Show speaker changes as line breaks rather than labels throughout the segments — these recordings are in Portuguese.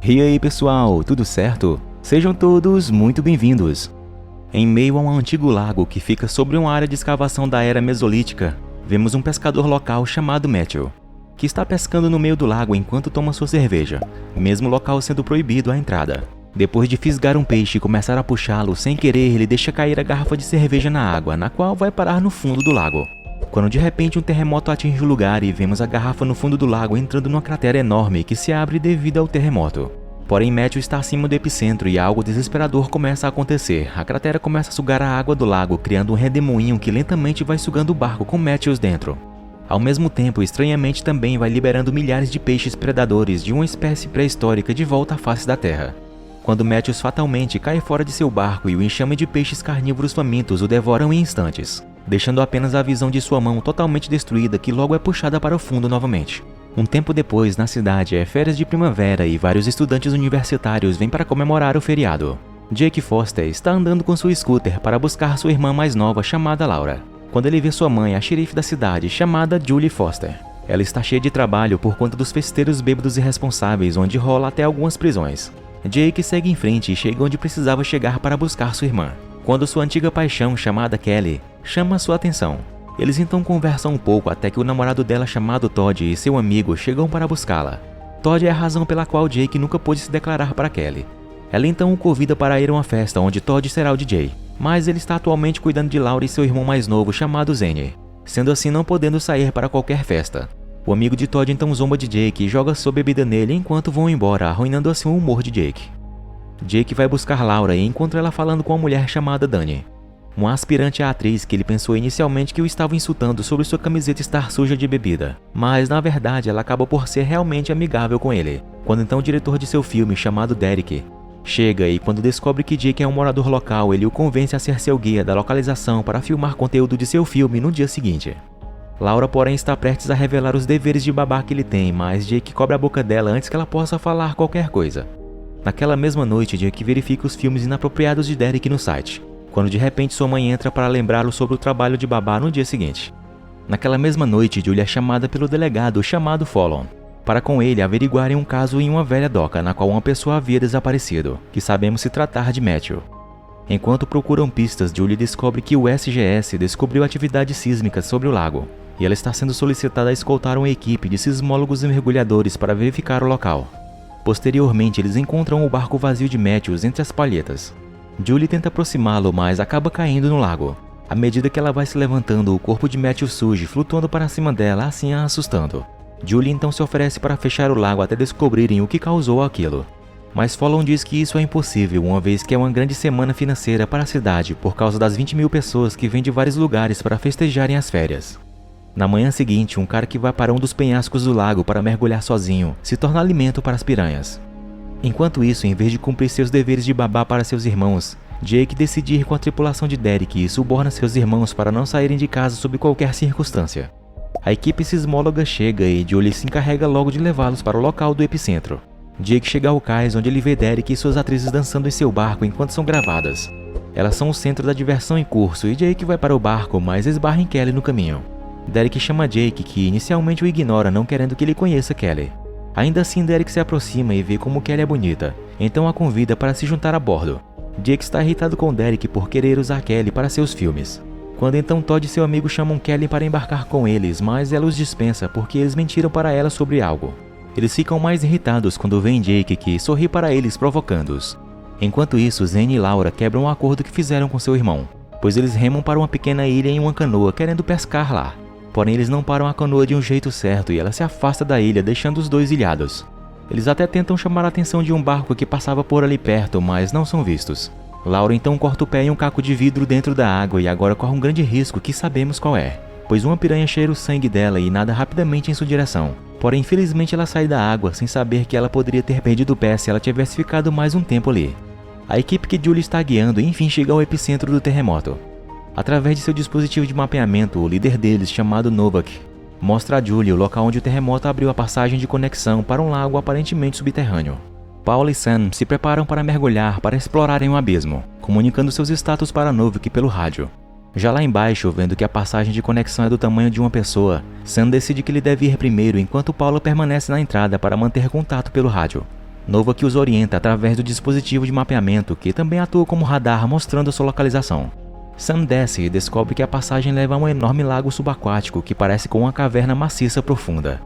E aí pessoal, tudo certo? Sejam todos muito bem-vindos. Em meio a um antigo lago que fica sobre uma área de escavação da era mesolítica, vemos um pescador local chamado Matthew, que está pescando no meio do lago enquanto toma sua cerveja, mesmo local sendo proibido a entrada. Depois de fisgar um peixe e começar a puxá-lo, sem querer ele deixa cair a garrafa de cerveja na água, na qual vai parar no fundo do lago. Quando de repente um terremoto atinge o lugar e vemos a garrafa no fundo do lago entrando numa cratera enorme que se abre devido ao terremoto. Porém, Matthew está acima do epicentro e algo desesperador começa a acontecer. A cratera começa a sugar a água do lago, criando um redemoinho que lentamente vai sugando o barco com Matthew dentro. Ao mesmo tempo, estranhamente também vai liberando milhares de peixes predadores de uma espécie pré-histórica de volta à face da Terra. Quando Matthew fatalmente cai fora de seu barco e o enxame de peixes carnívoros famintos o devoram em instantes, deixando apenas a visão de sua mão totalmente destruída que logo é puxada para o fundo novamente. Um tempo depois, na cidade, é férias de primavera e vários estudantes universitários vêm para comemorar o feriado. Jake Foster está andando com sua scooter para buscar sua irmã mais nova chamada Laura, quando ele vê sua mãe, a xerife da cidade, chamada Julie Foster. Ela está cheia de trabalho por conta dos festeiros bêbados irresponsáveis, onde rola até algumas prisões. Jake segue em frente e chega onde precisava chegar para buscar sua irmã, quando sua antiga paixão, chamada Kelly, chama sua atenção. Eles então conversam um pouco até que o namorado dela chamado Todd e seu amigo chegam para buscá-la. Todd é a razão pela qual Jake nunca pôde se declarar para Kelly. Ela então o convida para ir a uma festa onde Todd será o DJ, mas ele está atualmente cuidando de Laura e seu irmão mais novo chamado Zane, sendo assim não podendo sair para qualquer festa. O amigo de Todd então zomba de Jake e joga sua bebida nele enquanto vão embora, arruinando assim o humor de Jake. Jake vai buscar Laura e encontra ela falando com uma mulher chamada Dani, uma aspirante à atriz que ele pensou inicialmente que o estava insultando sobre sua camiseta estar suja de bebida, mas na verdade ela acaba por ser realmente amigável com ele, quando então o diretor de seu filme, chamado Derek, chega e quando descobre que Jake é um morador local, ele o convence a ser seu guia da localização para filmar conteúdo de seu filme no dia seguinte. Laura, porém, está prestes a revelar os deveres de babá que ele tem, mas Jake cobre a boca dela antes que ela possa falar qualquer coisa. Naquela mesma noite, Jake verifica os filmes inapropriados de Derek no site, quando de repente sua mãe entra para lembrá-lo sobre o trabalho de babá no dia seguinte. Naquela mesma noite, Julie é chamada pelo delegado chamado Fallon, para com ele averiguarem um caso em uma velha doca na qual uma pessoa havia desaparecido, que sabemos se tratar de Matthew. Enquanto procuram pistas, Julie descobre que o SGS descobriu atividades sísmicas sobre o lago, e ela está sendo solicitada a escoltar uma equipe de sismólogos e mergulhadores para verificar o local. Posteriormente, eles encontram o barco vazio de Matthew entre as palhetas. Julie tenta aproximá-lo, mas acaba caindo no lago. À medida que ela vai se levantando, o corpo de Matthew surge, flutuando para cima dela, assim a assustando. Julie então se oferece para fechar o lago até descobrirem o que causou aquilo. Mas Fallon diz que isso é impossível, uma vez que é uma grande semana financeira para a cidade por causa das 20 mil pessoas que vêm de vários lugares para festejarem as férias. Na manhã seguinte, um cara que vai para um dos penhascos do lago para mergulhar sozinho se torna alimento para as piranhas. Enquanto isso, em vez de cumprir seus deveres de babá para seus irmãos, Jake decide ir com a tripulação de Derek e suborna seus irmãos para não saírem de casa sob qualquer circunstância. A equipe sismóloga chega e Julie se encarrega logo de levá-los para o local do epicentro. Jake chega ao cais onde ele vê Derek e suas atrizes dançando em seu barco enquanto são gravadas. Elas são o centro da diversão em curso e Jake vai para o barco, mas esbarra em Kelly no caminho. Derek chama Jake, que inicialmente o ignora, não querendo que ele conheça Kelly. Ainda assim, Derek se aproxima e vê como Kelly é bonita, então a convida para se juntar a bordo. Jake está irritado com Derek por querer usar Kelly para seus filmes. Quando então Todd e seu amigo chamam Kelly para embarcar com eles, mas ela os dispensa porque eles mentiram para ela sobre algo. Eles ficam mais irritados quando veem Jake, que sorri para eles, provocando-os. Enquanto isso, Zane e Laura quebram o acordo que fizeram com seu irmão, pois eles remam para uma pequena ilha em uma canoa querendo pescar lá. Porém, eles não param a canoa de um jeito certo e ela se afasta da ilha, deixando os dois ilhados. Eles até tentam chamar a atenção de um barco que passava por ali perto, mas não são vistos. Laura então corta o pé em um caco de vidro dentro da água e agora corre um grande risco que sabemos qual é, pois uma piranha cheira o sangue dela e nada rapidamente em sua direção. Porém, infelizmente ela sai da água sem saber que ela poderia ter perdido o pé se ela tivesse ficado mais um tempo ali. A equipe que Julie está guiando enfim chega ao epicentro do terremoto. Através de seu dispositivo de mapeamento, o líder deles, chamado Novak, mostra a Julie o local onde o terremoto abriu a passagem de conexão para um lago aparentemente subterrâneo. Paul e Sam se preparam para mergulhar para explorarem o abismo, comunicando seus status para Novak pelo rádio. Já lá embaixo, vendo que a passagem de conexão é do tamanho de uma pessoa, Sam decide que ele deve ir primeiro enquanto Paula permanece na entrada para manter contato pelo rádio. Nova que os orienta através do dispositivo de mapeamento que também atua como radar mostrando a sua localização. Sam desce e descobre que a passagem leva a um enorme lago subaquático que parece com uma caverna maciça profunda.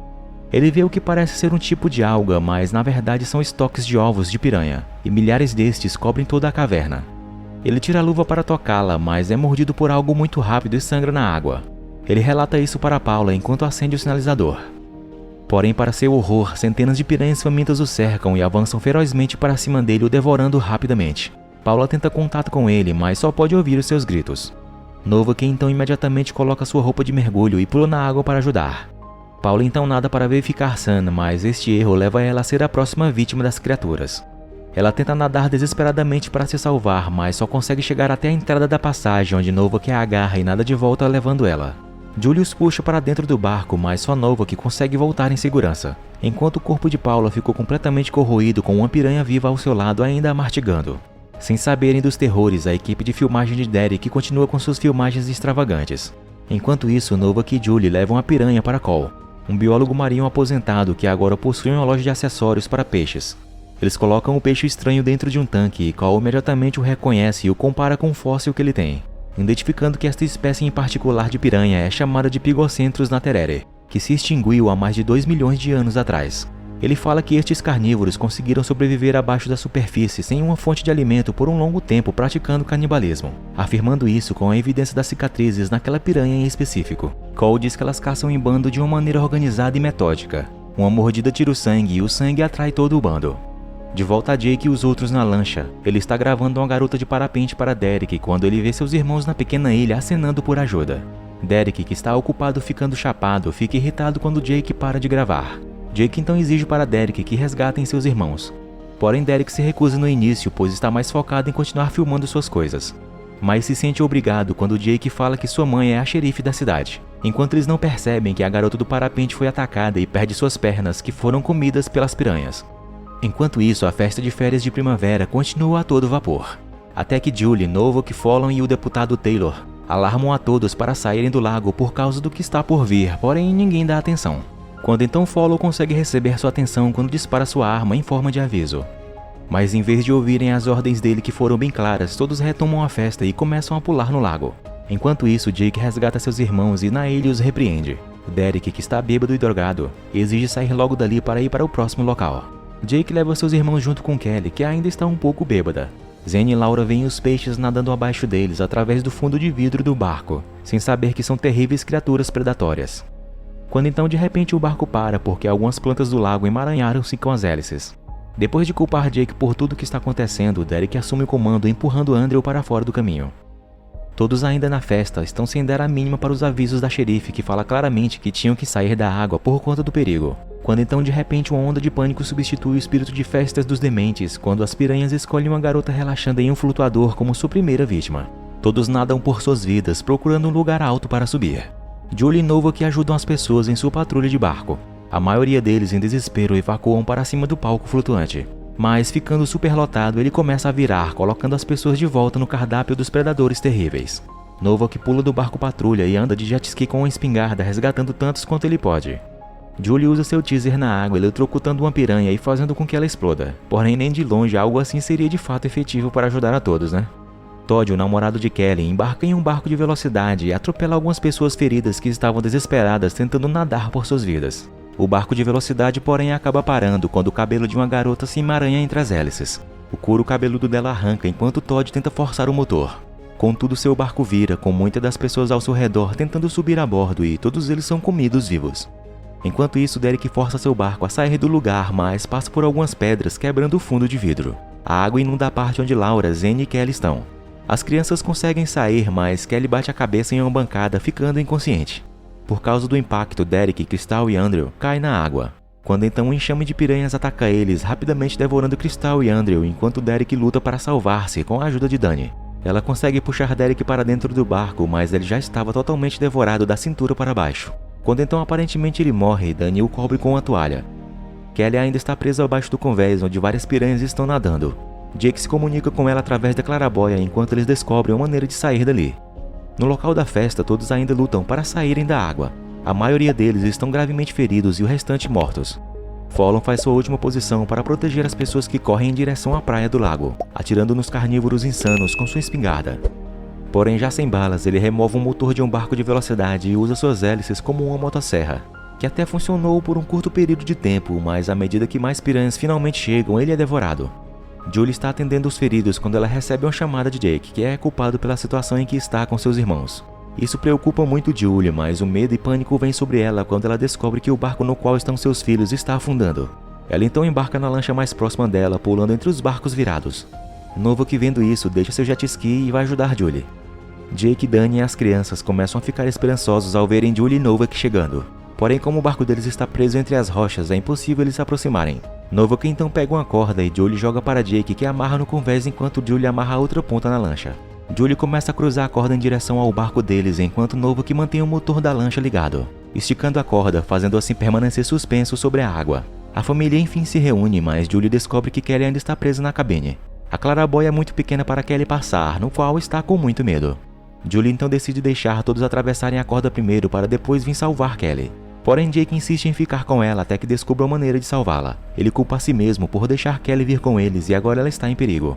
Ele vê o que parece ser um tipo de alga, mas na verdade são estoques de ovos de piranha, e milhares destes cobrem toda a caverna. Ele tira a luva para tocá-la, mas é mordido por algo muito rápido e sangra na água. Ele relata isso para Paula enquanto acende o sinalizador. Porém, para seu horror, centenas de piranhas famintas o cercam e avançam ferozmente para cima dele, o devorando rapidamente. Paula tenta contato com ele, mas só pode ouvir os seus gritos. Nova que então imediatamente coloca sua roupa de mergulho e pula na água para ajudar. Paula então nada para verificar Sam, mas este erro leva ela a ser a próxima vítima das criaturas. Ela tenta nadar desesperadamente para se salvar, mas só consegue chegar até a entrada da passagem, onde Nova que a agarra e nada de volta levando ela. Julius puxa para dentro do barco, mas só Nova que consegue voltar em segurança, enquanto o corpo de Paula ficou completamente corroído com uma piranha viva ao seu lado ainda a mastigando. Sem saberem dos terrores, a equipe de filmagem de Derek continua com suas filmagens extravagantes. Enquanto isso, Nova e Julie levam a piranha para Cole, um biólogo marinho aposentado que agora possui uma loja de acessórios para peixes. Eles colocam o peixe estranho dentro de um tanque e Cole imediatamente o reconhece e o compara com um fóssil que ele tem, identificando que esta espécie em particular de piranha é chamada de Pigocentrus naterere, que se extinguiu há mais de 2 milhões de anos atrás. Ele fala que estes carnívoros conseguiram sobreviver abaixo da superfície sem uma fonte de alimento por um longo tempo praticando canibalismo, afirmando isso com a evidência das cicatrizes naquela piranha em específico. Cole diz que elas caçam em bando de uma maneira organizada e metódica. Uma mordida tira o sangue e o sangue atrai todo o bando. De volta a Jake e os outros na lancha, ele está gravando uma garota de parapente para Derek quando ele vê seus irmãos na pequena ilha acenando por ajuda. Derek, que está ocupado ficando chapado, fica irritado quando Jake para de gravar. Jake então exige para Derek que resgatem seus irmãos. Porém, Derek se recusa no início, pois está mais focado em continuar filmando suas coisas. Mas se sente obrigado quando Jake fala que sua mãe é a xerife da cidade, enquanto eles não percebem que a garota do parapente foi atacada e perde suas pernas, que foram comidas pelas piranhas. Enquanto isso, a festa de férias de primavera continua a todo vapor. Até que Julie, Novak, Fallon e o deputado Taylor alarmam a todos para saírem do lago por causa do que está por vir, porém ninguém dá atenção. Quando então Fallon consegue receber sua atenção quando dispara sua arma em forma de aviso. Mas em vez de ouvirem as ordens dele que foram bem claras, todos retomam a festa e começam a pular no lago. Enquanto isso, Jake resgata seus irmãos e na ilha os repreende. Derek, que está bêbado e drogado, exige sair logo dali para ir para o próximo local. Jake leva seus irmãos junto com Kelly, que ainda está um pouco bêbada. Zen e Laura veem os peixes nadando abaixo deles através do fundo de vidro do barco, sem saber que são terríveis criaturas predatórias. Quando então de repente o barco para porque algumas plantas do lago emaranharam-se com as hélices. Depois de culpar Jake por tudo o que está acontecendo, Derek assume o comando empurrando Andrew para fora do caminho. Todos ainda na festa estão sem dar a mínima para os avisos da xerife, que fala claramente que tinham que sair da água por conta do perigo. Quando então de repente uma onda de pânico substitui o espírito de festas dos dementes, quando as piranhas escolhem uma garota relaxando em um flutuador como sua primeira vítima. Todos nadam por suas vidas, procurando um lugar alto para subir. Julie e Nova que ajudam as pessoas em sua patrulha de barco. A maioria deles em desespero evacuam para cima do palco flutuante. Mas ficando superlotado, ele começa a virar, colocando as pessoas de volta no cardápio dos predadores terríveis. Nova que pula do barco patrulha e anda de jet ski com uma espingarda, resgatando tantos quanto ele pode. Julie usa seu teaser na água, eletrocutando uma piranha e fazendo com que ela exploda. Porém, nem de longe algo assim seria de fato efetivo para ajudar a todos, né? Todd, o namorado de Kelly, embarca em um barco de velocidade e atropela algumas pessoas feridas que estavam desesperadas tentando nadar por suas vidas. O barco de velocidade, porém, acaba parando quando o cabelo de uma garota se emaranha entre as hélices. O couro cabeludo dela arranca enquanto Todd tenta forçar o motor. Contudo, seu barco vira, com muitas das pessoas ao seu redor tentando subir a bordo e todos eles são comidos vivos. Enquanto isso, Derek força seu barco a sair do lugar, mas passa por algumas pedras, quebrando o fundo de vidro. A água inunda a parte onde Laura, Zen e Kelly estão. As crianças conseguem sair, mas Kelly bate a cabeça em uma bancada, ficando inconsciente. Por causa do impacto, Derek, Crystal e Andrew caem na água. Quando então um enxame de piranhas ataca eles, rapidamente devorando Crystal e Andrew, enquanto Derek luta para salvar-se com a ajuda de Dani. Ela consegue puxar Derek para dentro do barco, mas ele já estava totalmente devorado da cintura para baixo. Quando então aparentemente ele morre, Dani o cobre com uma toalha. Kelly ainda está presa abaixo do convés, onde várias piranhas estão nadando. Jake se comunica com ela através da claraboia enquanto eles descobrem uma maneira de sair dali. No local da festa, todos ainda lutam para saírem da água. A maioria deles estão gravemente feridos e o restante mortos. Fallon faz sua última posição para proteger as pessoas que correm em direção à praia do lago, atirando nos carnívoros insanos com sua espingarda. Porém, já sem balas, ele remove um motor de um barco de velocidade e usa suas hélices como uma motosserra, que até funcionou por um curto período de tempo, mas à medida que mais piranhas finalmente chegam, ele é devorado. Julie está atendendo os feridos quando ela recebe uma chamada de Jake, que é culpado pela situação em que está com seus irmãos. Isso preocupa muito Julie, mas o medo e pânico vêm sobre ela quando ela descobre que o barco no qual estão seus filhos está afundando. Ela então embarca na lancha mais próxima dela, pulando entre os barcos virados. Nova, que vendo isso, deixa seu jet ski e vai ajudar Julie. Jake, Dani e as crianças começam a ficar esperançosos ao verem Julie e Novak chegando. Porém, como o barco deles está preso entre as rochas, é impossível eles se aproximarem. Novak então pega uma corda e Julie joga para Jake, que amarra no convés enquanto Julie amarra a outra ponta na lancha. Julie começa a cruzar a corda em direção ao barco deles, enquanto Novak mantém o motor da lancha ligado, esticando a corda, fazendo assim permanecer suspenso sobre a água. A família enfim se reúne, mas Julie descobre que Kelly ainda está presa na cabine. A claraboia é muito pequena para Kelly passar, no qual está com muito medo. Julie então decide deixar todos atravessarem a corda primeiro para depois vir salvar Kelly. Porém, Jake insiste em ficar com ela até que descubra uma maneira de salvá-la. Ele culpa a si mesmo por deixar Kelly vir com eles e agora ela está em perigo.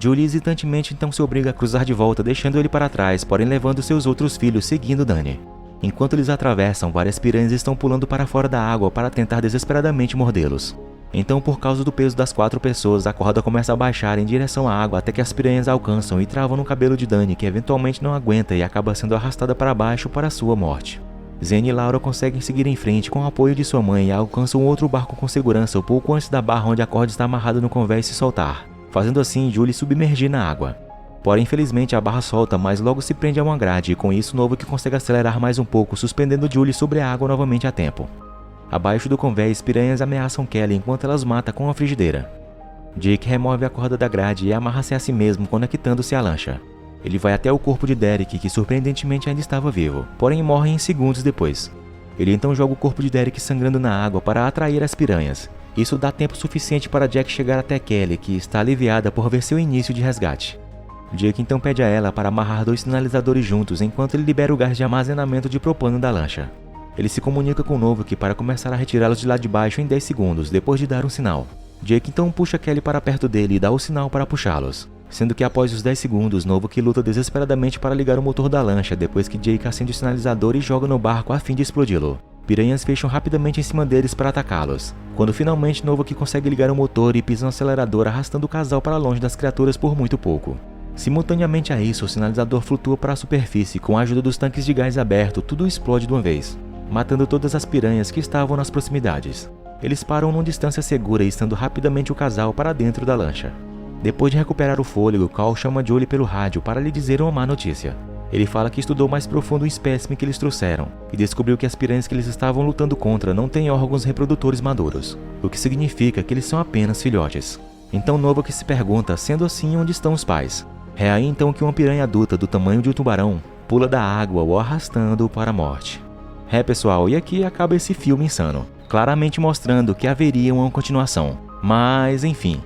Julie hesitantemente então se obriga a cruzar de volta, deixando ele para trás, porém levando seus outros filhos seguindo Dani. Enquanto eles atravessam, várias piranhas estão pulando para fora da água para tentar desesperadamente mordê-los. Então, por causa do peso das 4 pessoas, a corda começa a baixar em direção à água até que as piranhas alcançam e travam no cabelo de Dani, que eventualmente não aguenta e acaba sendo arrastada para baixo para sua morte. Zane e Laura conseguem seguir em frente com o apoio de sua mãe e alcançam outro barco com segurança um pouco antes da barra onde a corda está amarrada no convés se soltar, fazendo assim Julie submergir na água. Porém, infelizmente, a barra solta, mas logo se prende a uma grade e com isso Novak consegue acelerar mais um pouco, suspendendo Julie sobre a água novamente a tempo. Abaixo do convés, piranhas ameaçam Kelly enquanto elas matam com uma frigideira. Jake remove a corda da grade e amarra-se a si mesmo, conectando-se à lancha. Ele vai até o corpo de Derek, que surpreendentemente ainda estava vivo, porém morre em segundos depois. Ele então joga o corpo de Derek sangrando na água para atrair as piranhas. Isso dá tempo suficiente para Jack chegar até Kelly, que está aliviada por ver seu início de resgate. Jake então pede a ela para amarrar 2 sinalizadores juntos enquanto ele libera o gás de armazenamento de propano da lancha. Ele se comunica com Novak para começar a retirá-los de lá de baixo em 10 segundos, depois de dar um sinal. Jake então puxa Kelly para perto dele e dá o sinal para puxá-los. Sendo que após os 10 segundos, Novak luta desesperadamente para ligar o motor da lancha depois que Jake acende o sinalizador e joga no barco a fim de explodi-lo. Piranhas fecham rapidamente em cima deles para atacá-los, quando finalmente Novak consegue ligar o motor e pisa no acelerador, arrastando o casal para longe das criaturas por muito pouco. Simultaneamente a isso, o sinalizador flutua para a superfície com a ajuda dos tanques de gás aberto, tudo explode de uma vez, matando todas as piranhas que estavam nas proximidades. Eles param numa distância segura, estando rapidamente o casal para dentro da lancha. Depois de recuperar o fôlego, Cal chama Julie pelo rádio para lhe dizer uma má notícia. Ele fala que estudou mais profundo o espécime que eles trouxeram e descobriu que as piranhas que eles estavam lutando contra não têm órgãos reprodutores maduros, o que significa que eles são apenas filhotes. Então Novak se pergunta, sendo assim, onde estão os pais? É aí então que uma piranha adulta do tamanho de um tubarão pula da água, o arrastando para a morte. Pessoal, e aqui acaba esse filme insano, claramente mostrando que haveria uma continuação. Mas enfim.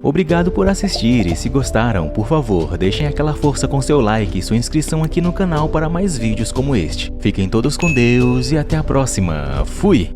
Obrigado por assistir e se gostaram, por favor, deixem aquela força com seu like e sua inscrição aqui no canal para mais vídeos como este. Fiquem todos com Deus e até a próxima. Fui!